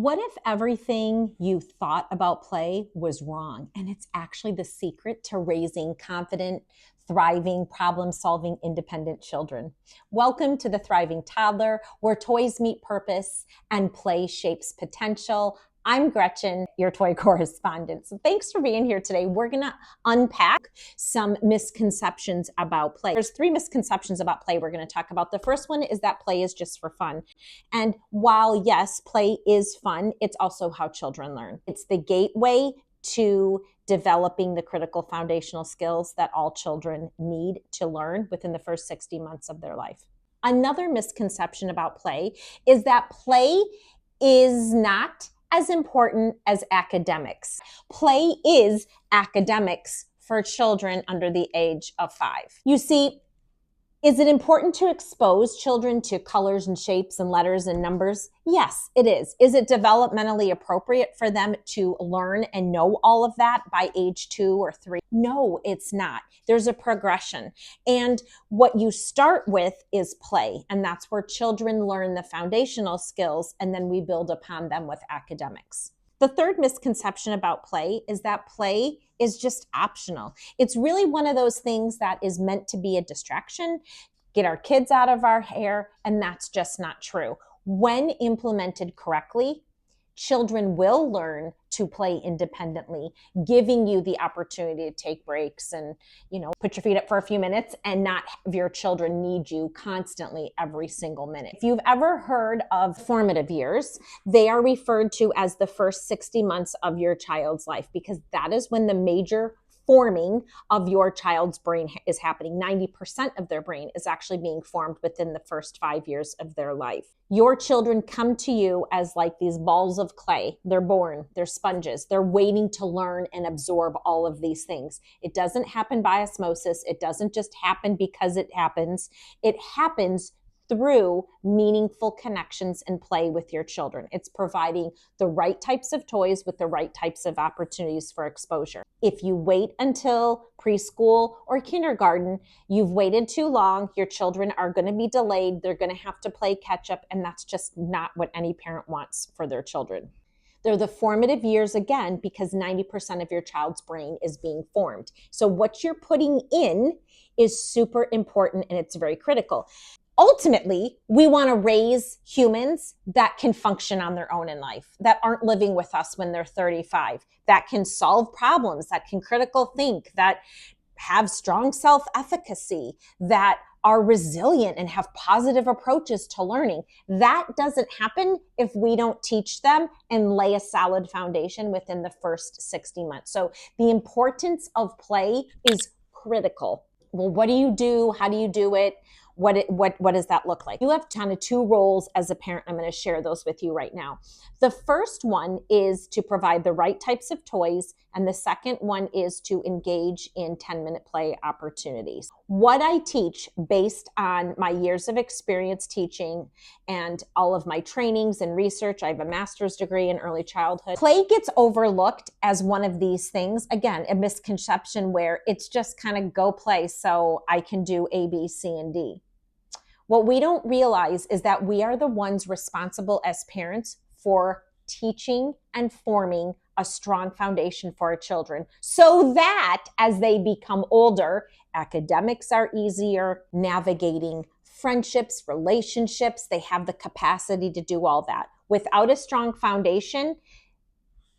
What if everything you thought about play was wrong and it's actually the secret to raising confident, thriving, problem solving, independent children? Welcome to the Thriving Toddler, where toys meet purpose and play shapes potential. I'm Gretchen, your toy correspondent. So thanks for being here today. We're going to unpack some misconceptions about play. There's 3 misconceptions about play we're going to talk about. The first one is that play is just for fun. And while yes, play is fun, it's also how children learn. It's the gateway to developing the critical foundational skills that all children need to learn within the first 60 months of their life. Another misconception about play is that play is not as important as academics. Play is academics for children under the age of 5. You see, is it important to expose children to colors and shapes and letters and numbers? Yes, it is. Is it developmentally appropriate for them to learn and know all of that by age 2 or 3? No, it's not. There's a progression. And what you start with is play. And that's where children learn the foundational skills, and then we build upon them with academics. The third misconception about play is that play is just optional. It's really one of those things that is meant to be a distraction, get our kids out of our hair, and that's just not true. When implemented correctly, children will learn to play independently, giving you the opportunity to take breaks and, put your feet up for a few minutes and not have your children need you constantly every single minute. If you've ever heard of formative years, they are referred to as the first 60 months of your child's life, because that is when the major forming of your child's brain is happening. 90% of their brain is actually being formed within the first 5 years of their life. Your children come to you as like these balls of clay. They're born, they're sponges. They're waiting to learn and absorb all of these things. It doesn't happen by osmosis. It doesn't just happen because it happens. It happens through meaningful connections and play with your children. It's providing the right types of toys with the right types of opportunities for exposure. If you wait until preschool or kindergarten, you've waited too long. Your children are going to be delayed. They're going to have to play catch up, and that's just not what any parent wants for their children. They're the formative years, again, because 90% of your child's brain is being formed. So what you're putting in is super important, and it's very critical. Ultimately, we want to raise humans that can function on their own in life, that aren't living with us when they're 35, that can solve problems, that can critical think, that have strong self-efficacy, that are resilient and have positive approaches to learning. That doesn't happen if we don't teach them and lay a solid foundation within the first 60 months. So the importance of play is critical. Well, what do you do? How do you do it? What does that look like? You have kind of 2 roles as a parent. I'm going to share those with you right now. The first one is to provide the right types of toys, and the second one is to engage in 10-minute play opportunities. What I teach based on my years of experience teaching and all of my trainings and research, I have a master's degree in early childhood. Play gets overlooked as one of these things. Again, a misconception where it's just kind of go play so I can do A, B, C, and D. What we don't realize is that we are the ones responsible as parents for teaching and forming a strong foundation for our children, so that as they become older, academics are easier, navigating friendships, relationships, they have the capacity to do all that. Without a strong foundation,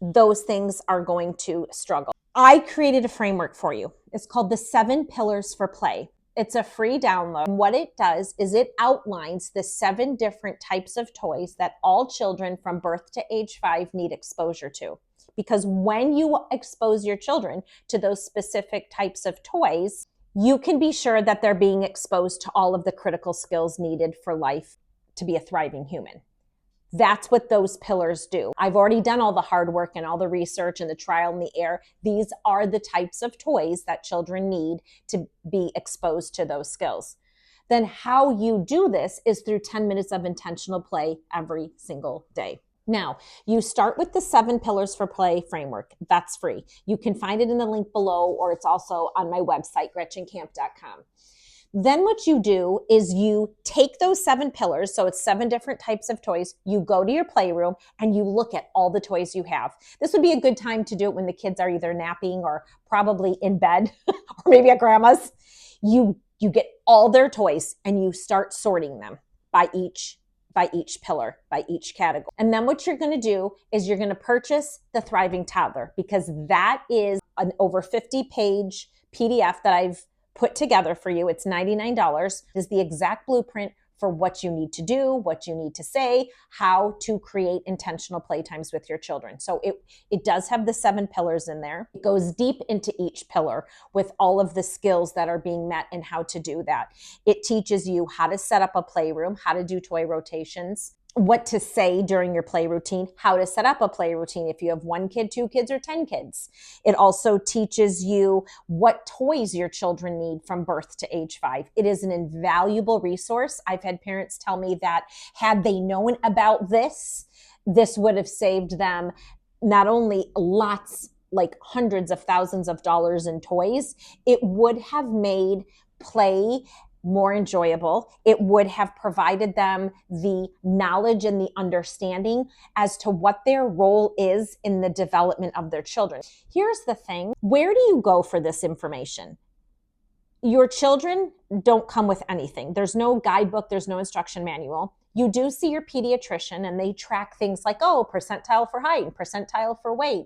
those things are going to struggle. I created a framework for you. It's called the 7 Pillars for Play. It's a free download. What it does is it outlines the 7 different types of toys that all children from birth to age 5 need exposure to. Because when you expose your children to those specific types of toys, you can be sure that they're being exposed to all of the critical skills needed for life to be a thriving human. That's what those pillars do. I've already done all the hard work and all the research and the trial and the error. These are the types of toys that children need to be exposed to those skills. Then how you do this is through 10 minutes of intentional play every single day. Now, you start with the 7 Pillars for Play framework. That's free. You can find it in the link below, or it's also on my website, gretchencamp.com. Then what you do is you take those 7 pillars, so it's 7 different types of toys. You go to your playroom and you look at all the toys you have. This would be a good time to do it when the kids are either napping or probably in bed or maybe at grandma's. You get all their toys and you start sorting them by each pillar, by each category. And then what you're going to do is you're going to purchase the Thriving Toddler, because that is an over 50-page PDF that I've put together for you. It's $99. It is the exact blueprint for what you need to do, what you need to say, how to create intentional playtimes with your children. So it does have the 7 pillars in there. It goes deep into each pillar with all of the skills that are being met and how to do that. It teaches you how to set up a playroom, how to do toy rotations, what to say during your play routine, how to set up a play routine if you have 1 kid, 2 kids, or 10 kids. It also teaches you what toys your children need from birth to age 5. It is an invaluable resource. I've had parents tell me that had they known about this would have saved them not only lots, like hundreds of thousands of dollars in toys, it would have made play more enjoyable. It would have provided them the knowledge and the understanding as to what their role is in the development of their children. Here's the thing. Where do you go for this information? Your children don't come with anything. There's no guidebook. There's no instruction manual. You do see your pediatrician and they track things like, percentile for height and percentile for weight.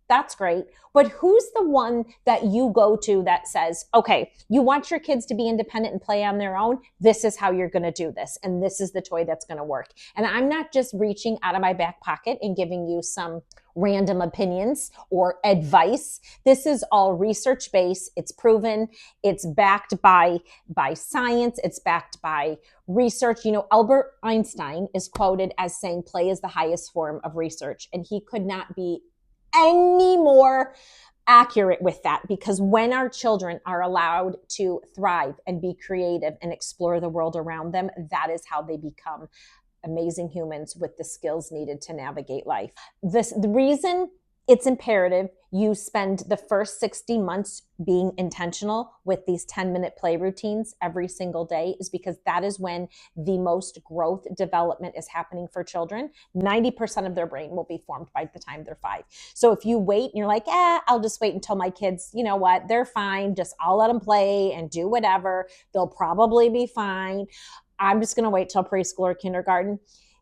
That's great. But who's the one that you go to that says, okay, you want your kids to be independent and play on their own? This is how you're going to do this. And this is the toy that's going to work. And I'm not just reaching out of my back pocket and giving you some random opinions or advice. This is all research-based. It's proven. It's backed by science. It's backed by research. Albert Einstein is quoted as saying play is the highest form of research. And he could not be any more accurate with that, because when our children are allowed to thrive and be creative and explore the world around them, that is how they become amazing humans with the skills needed to navigate life. The reason it's imperative you spend the first 60 months being intentional with these 10-minute play routines every single day is because that is when the most growth development is happening for children. 90% of their brain will be formed by the time they're 5. So if you wait and you're like, I'll just wait until my kids, you know what, they're fine. Just I'll let them play and do whatever. They'll probably be fine. I'm just going to wait till preschool or kindergarten.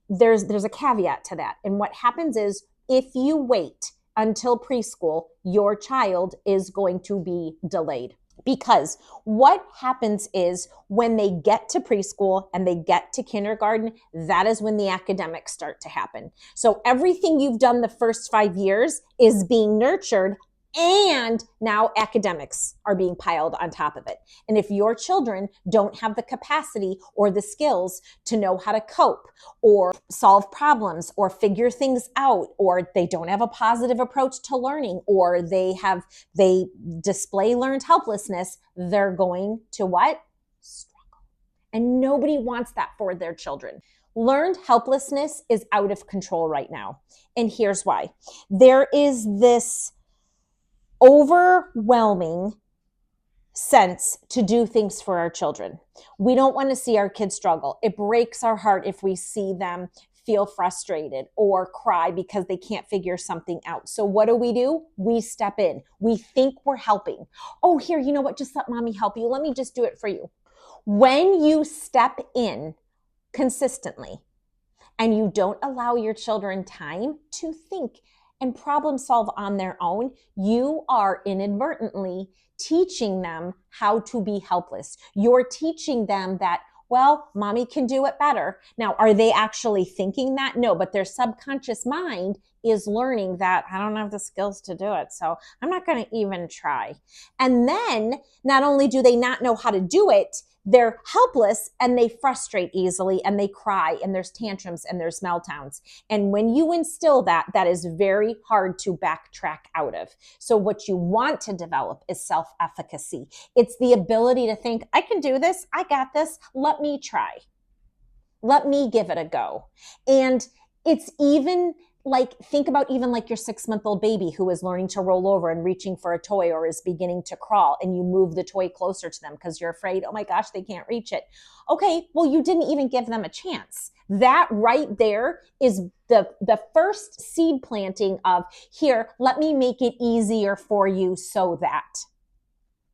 There's a caveat to that. And what happens is if you wait until preschool, your child is going to be delayed. Because what happens is when they get to preschool and they get to kindergarten, that is when the academics start to happen. So everything you've done the first 5 years is being nurtured, and now academics are being piled on top of it. And if your children don't have the capacity or the skills to know how to cope or solve problems or figure things out, or they don't have a positive approach to learning, or they display learned helplessness, they're going to what? Struggle. And nobody wants that for their children. Learned helplessness is out of control right now. And here's why. There is this overwhelming sense to do things for our children. We don't want to see our kids struggle. It breaks our heart if we see them feel frustrated or cry because they can't figure something out. So what do? We step in. We think we're helping. Oh, here, you know what? Just let mommy help you. Let me just do it for you. When you step in consistently and you don't allow your children time to think and problem solve on their own, you are inadvertently teaching them how to be helpless. You're teaching them that, well, mommy can do it better. Now, are they actually thinking that? No, but their subconscious mind is learning that I don't have the skills to do it, so I'm not going to even try. And then not only do they not know how to do it, they're helpless and they frustrate easily and they cry and there's tantrums and there's meltdowns. And when you instill that, that is very hard to backtrack out of. So what you want to develop is self-efficacy. It's the ability to think, I can do this. I got this. Let me try. Let me give it a go. And it's even Like, think about even like your 6-month-old baby who is learning to roll over and reaching for a toy or is beginning to crawl, and you move the toy closer to them because you're afraid, oh my gosh, they can't reach it. Okay, well, you didn't even give them a chance. That right there is the first seed planting of, here, let me make it easier for you so that.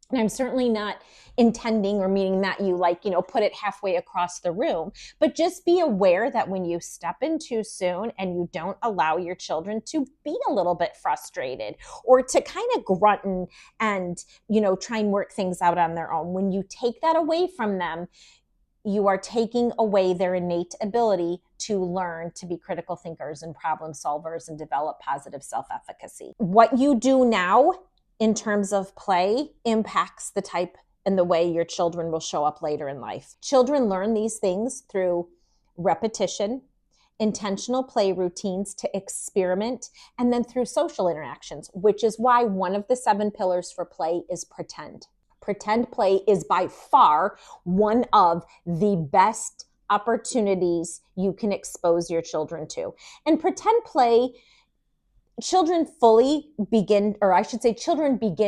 And I'm certainly not intending or meaning that you put it halfway across the room, but just be aware that when you step in too soon and you don't allow your children to be a little bit frustrated or to kind of grunt and try and work things out on their own, when you take that away from them, you are taking away their innate ability to learn to be critical thinkers and problem solvers and develop positive self-efficacy. What you do now in terms of play impacts the type and the way your children will show up later in life. Children learn these things through repetition, intentional play routines to experiment, and then through social interactions, which is why one of the 7 pillars for play is pretend. Pretend play is by far one of the best opportunities you can expose your children to. And pretend play, children begin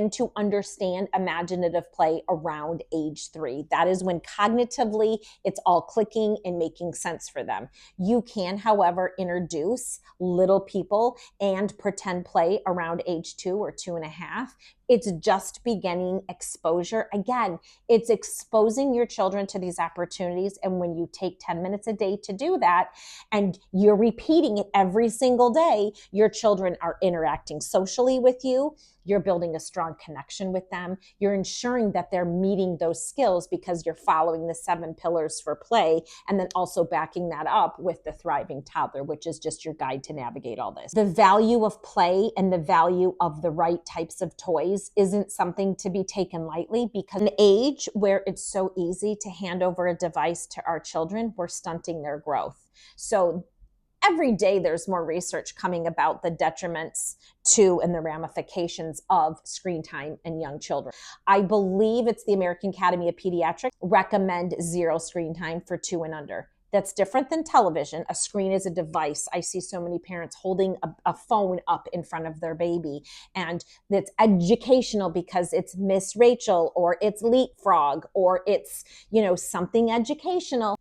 to understand imaginative play around age 3. That is when cognitively it's all clicking and making sense for them. You can, however, introduce little people and pretend play around age 2 or 2.5. It's just beginning exposure. Again, it's exposing your children to these opportunities. And when you take 10 minutes a day to do that, and you're repeating it every single day, your children are interacting socially with you. You're building a strong connection with them. You're ensuring that they're meeting those skills because you're following the 7 pillars for play, and then also backing that up with the thriving toddler, which is just your guide to navigate all this. The value of play and the value of the right types of toys isn't something to be taken lightly, because in an age where it's so easy to hand over a device to our children, we're stunting their growth. So every day there's more research coming about the detriments to and the ramifications of screen time in young children. I believe it's the American Academy of Pediatrics recommend 0 screen time for 2 and under. That's different than television. A screen is a device. I see so many parents holding a phone up in front of their baby, and it's educational because it's Miss Rachel or it's Leapfrog or it's, something educational.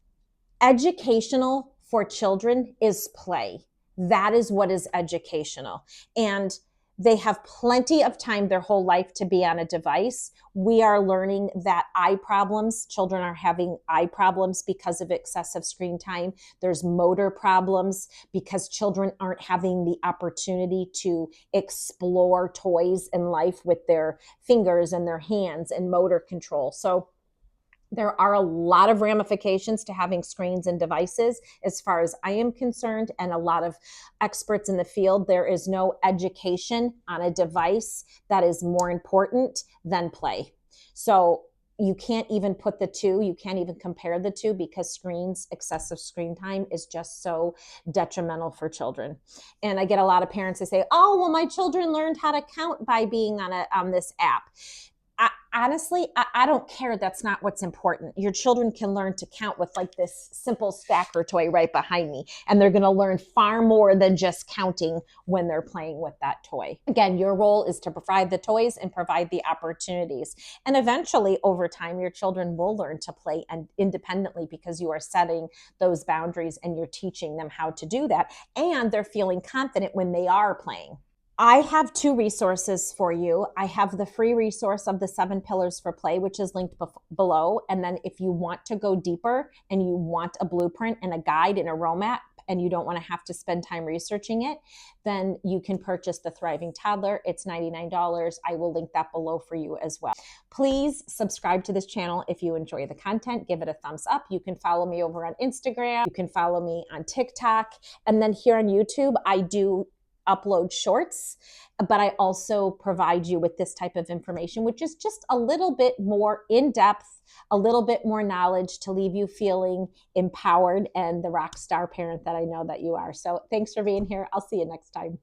Educational for children is play. That is what is educational. And they have plenty of time their whole life to be on a device. We are learning that children are having eye problems because of excessive screen time. There's motor problems because children aren't having the opportunity to explore toys in life with their fingers and their hands and motor control. So there are a lot of ramifications to having screens and devices as far as I am concerned, and a lot of experts in the field. There is no education on a device that is more important than play. So you can't even put the two, you can't even compare the two, because excessive screen time is just so detrimental for children. And I get a lot of parents that say, oh, well, my children learned how to count by being on this app. Honestly, I don't care. That's not what's important. Your children can learn to count with like this simple stacker toy right behind me, and they're going to learn far more than just counting when they're playing with that toy. Again, your role is to provide the toys and provide the opportunities. And eventually, over time, your children will learn to play independently, because you are setting those boundaries and you're teaching them how to do that. And they're feeling confident when they are playing. I have 2 resources for you. I have the free resource of the 7 pillars for play, which is linked below. And then if you want to go deeper and you want a blueprint and a guide and a roadmap, and you don't want to have to spend time researching it, then you can purchase the Thriving Toddler. It's $99. I will link that below for you as well. Please subscribe to this channel if you enjoy the content. Give it a thumbs up. You can follow me over on Instagram. You can follow me on TikTok. And then here on YouTube, I do upload shorts, but I also provide you with this type of information, which is just a little bit more in depth, a little bit more knowledge to leave you feeling empowered and the rock star parent that I know that you are. So thanks for being here. I'll see you next time.